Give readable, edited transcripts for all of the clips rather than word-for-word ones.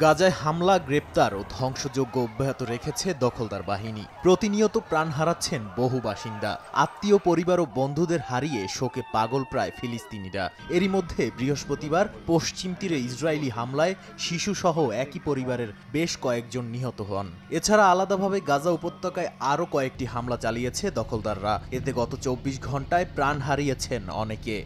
গাজায় হামলা, গ্রেপ্তার ও ধ্বংসযজ্ঞ অব্যাহত রেখেছে দখলদার বাহিনী। প্রতিনিয়ত প্রাণ হারাচ্ছেন বহু বাসিন্দা। আত্মীয়, পরিবার ও বন্ধুদের হারিয়ে শোকে পাগল প্রায় ফিলিস্তিনিরা। এরই মধ্যে বৃহস্পতিবার পশ্চিম তীরে ইসরায়েলি হামলায় শিশুসহ একই পরিবারের বেশ কয়েকজন নিহত হন। এছাড়া আলাদাভাবে গাজা উপত্যকায় আরও কয়েকটি হামলা চালিয়েছে দখলদাররা। এতে গত ২৪ ঘণ্টায় প্রাণ হারিয়েছেন অনেকে।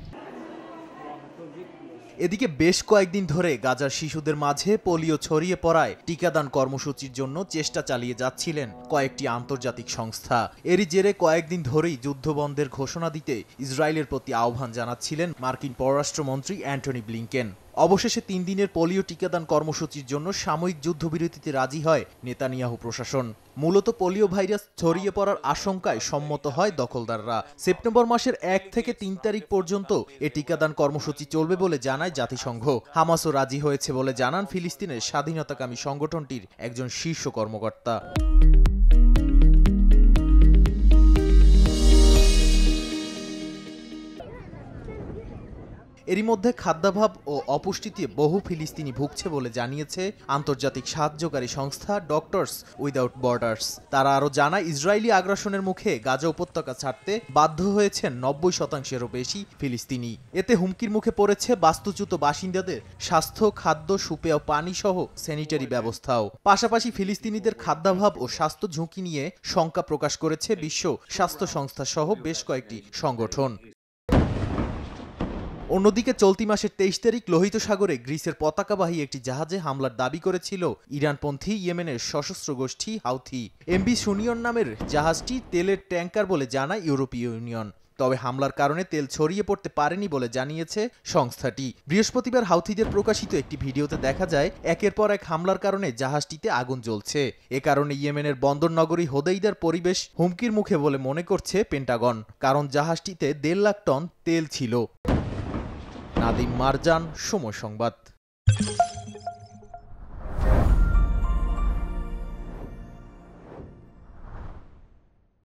এদিকে বেশ কয়েকদিন ধরে গাজার শিশুদের মাঝে পোলিও ছড়িয়ে পড়ায় টিকাদান কর্মসূচির জন্য চেষ্টা চালিয়ে যাচ্ছিলেন কয়েকটি আন্তর্জাতিক সংস্থা। এরই জেরে কয়েকদিন ধরেই যুদ্ধবন্ধের ঘোষণা দিতে ইসরায়েলের প্রতি আহ্বান জানাচ্ছিলেন মার্কিন পররাষ্ট্রমন্ত্রী অ্যান্টনি ব্লিংকেন। অবশেষে ৩ দিনের পোলিও টিকাদান কর্মসূচির জন্য সাময়িক যুদ্ধবিরতিতে রাজি হয় নেতানিয়াহু প্রশাসন। মূলত পোলিও ভাইরাস ছড়িয়ে পড়ার আশঙ্কায় সম্মত হয় দখলদাররা। সেপ্টেম্বর মাসের ১ থেকে ৩ তারিখ পর্যন্ত এ টিকাদান কর্মসূচি চলবে বলে জানায় জাতিসংঘ। হামাসও রাজি হয়েছে বলে জানান ফিলিস্তিনের স্বাধীনতাকামী সংগঠনটির একজন শীর্ষ কর্মকর্তা। এরই মধ্যে খাদ্যাভাব ও অপুষ্টিতে বহু ফিলিস্তিনি ভুগছে বলে জানিয়েছে আন্তর্জাতিক সাহায্যকারী সংস্থা ডক্টরস উইদাউট বর্ডার্স। তারা আরও জানায়, ইসরায়েলি আগ্রাসনের মুখে গাজা উপত্যকা ছাড়তে বাধ্য হয়েছেন ৯০%-এরও বেশি ফিলিস্তিনি। এতে হুমকির মুখে পড়েছে বাস্তুচ্যুত বাসিন্দাদের স্বাস্থ্য, খাদ্য, সুপেয় পানি সহ স্যানিটারি ব্যবস্থাও। পাশাপাশি ফিলিস্তিনিদের খাদ্যাভাব ও স্বাস্থ্য ঝুঁকি নিয়ে শঙ্কা প্রকাশ করেছে বিশ্ব স্বাস্থ্য সংস্থা সহ বেশ কয়েকটি সংগঠন। অন্যদিকে চলতি মাসের ২৩ তারিখ লোহিত সাগরে গ্রিসের পতাকাবাহী একটি জাহাজে হামলার দাবি করেছিল ইরানপন্থী ইয়েমেনের সশস্ত্র গোষ্ঠী হাউথি। এমভি সুনিয়ন নামের জাহাজটি তেলের ট্যাঙ্কার বলে জানায় ইউরোপীয় ইউনিয়ন। তবে হামলার কারণে তেল ছড়িয়ে পড়তে পারেনি বলে জানিয়েছে সংস্থাটি। বৃহস্পতিবার হাউথিদের প্রকাশিত একটি ভিডিওতে দেখা যায়, একের পর এক হামলার কারণে জাহাজটিতে আগুন জ্বলছে। এ কারণে ইয়েমেনের বন্দর নগরী হোদেইদার পরিবেশ হুমকির মুখে বলে মনে করছে পেন্টাগন, কারণ জাহাজটিতে ১.৫ লাখ টন তেল ছিল। নাদিম মারজান, সময় সংবাদ।